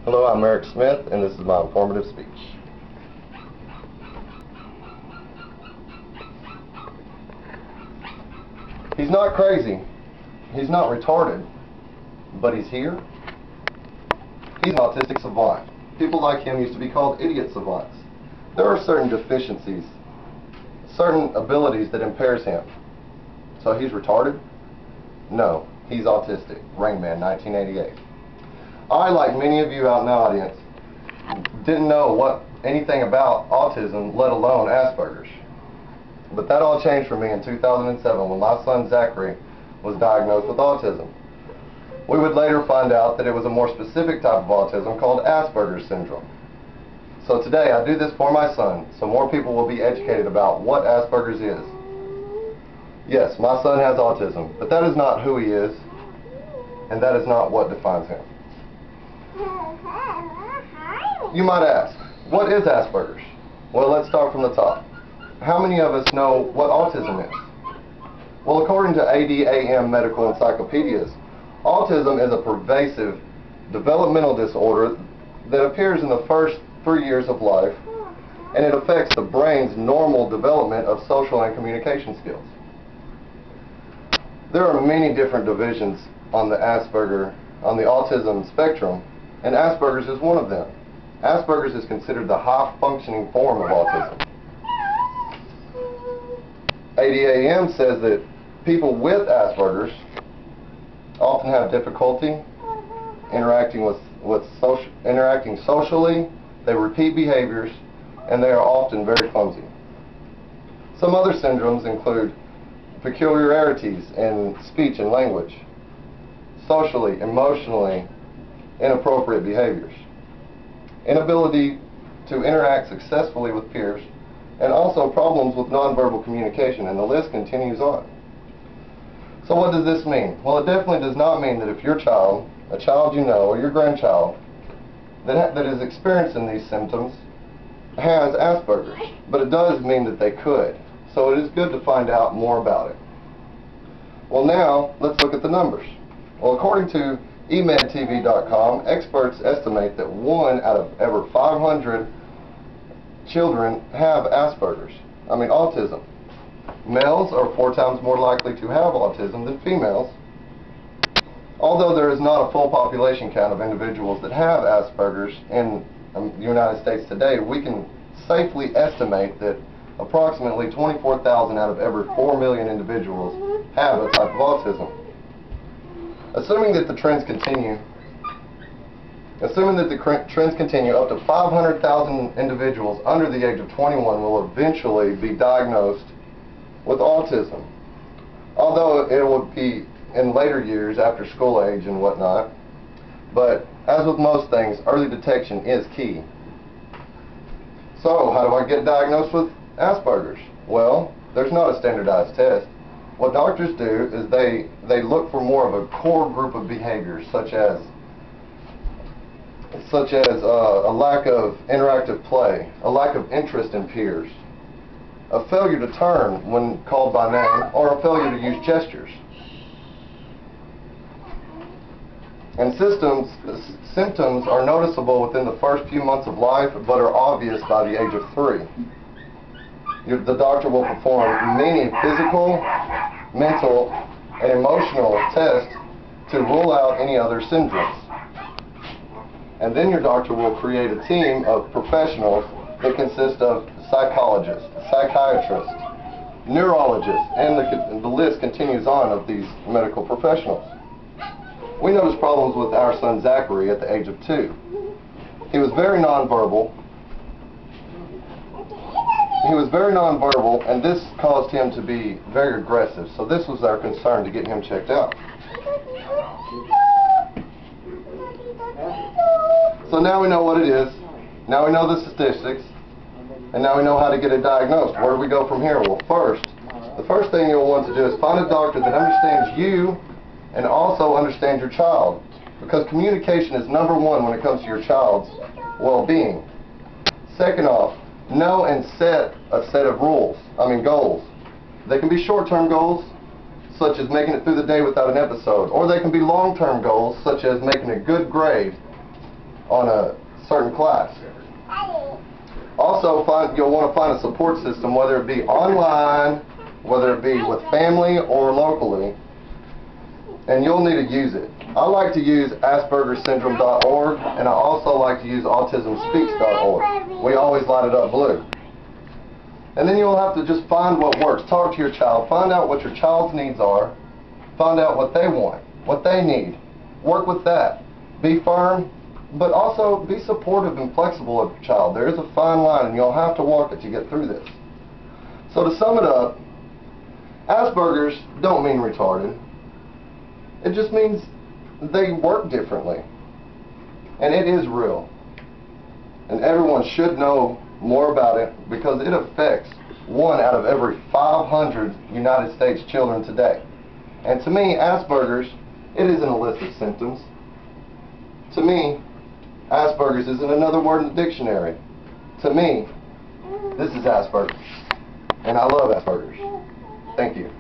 Hello, I'm Eric Smith, and this is my informative speech. He's not crazy. He's not retarded. But he's here. He's an autistic savant. People like him used to be called idiot savants. There are certain deficiencies, certain abilities that impairs him. So he's retarded? No, he's autistic. Rain Man, 1988. I, like many of you out in the audience, didn't know anything about autism, let alone Asperger's. But that all changed for me in 2007 when my son Zachary was diagnosed with autism. We would later find out that it was a more specific type of autism called Asperger's syndrome. So today I do this for my son so more people will be educated about what Asperger's is. Yes, my son has autism, but that is not who he is, and that is not what defines him. You might ask, what is Asperger's? Well, let's start from the top. How many of us know what autism is? Well, according to ADAM medical encyclopedias, autism is a pervasive developmental disorder that appears in the first 3 years of life, and it affects the brain's normal development of social and communication skills. There are many different divisions on the autism spectrum, and Asperger's is one of them. Asperger's is considered the high-functioning form of autism. ADAM says that people with Asperger's often have difficulty interacting socially, they repeat behaviors, and they are often very clumsy. Some other syndromes include peculiarities in speech and language, socially, emotionally inappropriate behaviors, inability to interact successfully with peers, and also problems with nonverbal communication, and the list continues on. So what does this mean? Well, it definitely does not mean that if your child, a child you know, or your grandchild that is experiencing these symptoms has Asperger's, but it does mean that they could. So it is good to find out more about it. Well, now let's look at the numbers. Well, according to emedtv.com, experts estimate that 1 out of every 500 children have autism. Males are 4 times more likely to have autism than females. Although there is not a full population count of individuals that have Asperger's in the United States today, we can safely estimate that approximately 24,000 out of every 4 million individuals have a type of autism. Assuming that the trends continue, up to 500,000 individuals under the age of 21 will eventually be diagnosed with autism. Although it will be in later years after school age and whatnot. But as with most things, early detection is key. So how do I get diagnosed with Asperger's? Well, there's not a standardized test. What doctors do is they look for more of a core group of behaviors, such as a lack of interactive play, a lack of interest in peers, a failure to turn when called by name, or a failure to use gestures. And symptoms are noticeable within the first few months of life, but are obvious by the age of 3. The doctor will perform many physical, mental, and emotional tests to rule out any other syndromes. And then your doctor will create a team of professionals that consist of psychologists, psychiatrists, neurologists, and the list continues on of these medical professionals. We noticed problems with our son Zachary at the age of 2. He was very nonverbal. And this caused him to be very aggressive. So this was our concern to get him checked out. So now we know what it is. Now we know the statistics. And now we know how to get it diagnosed. Where do we go from here? Well, the first thing you'll want to do is find a doctor that understands you and also understands your child. Because communication is number 1 when it comes to your child's well-being. Second off, know and set a set of goals. They can be short-term goals, such as making it through the day without an episode, or they can be long-term goals, such as making a good grade on a certain class. Also, you'll want to find a support system, whether it be online, whether it be with family or locally, and you'll need to use it. I like to use aspergersyndrome.org, and I also like to use autismspeaks.org. We always light it up blue. And then you'll have to just find what works. Talk to your child. Find out what your child's needs are. Find out what they want, what they need. Work with that. Be firm, but also be supportive and flexible of your child. There is a fine line, and you'll have to walk it to get through this. So to sum it up, Asperger's don't mean retarded. It just means they work differently. And it is real. And everyone should know more about it because it affects 1 out of every 500 United States children today. And to me, Asperger's, it isn't a list of symptoms. To me, Asperger's isn't another word in the dictionary. To me, this is Asperger's. And I love Asperger's. Thank you.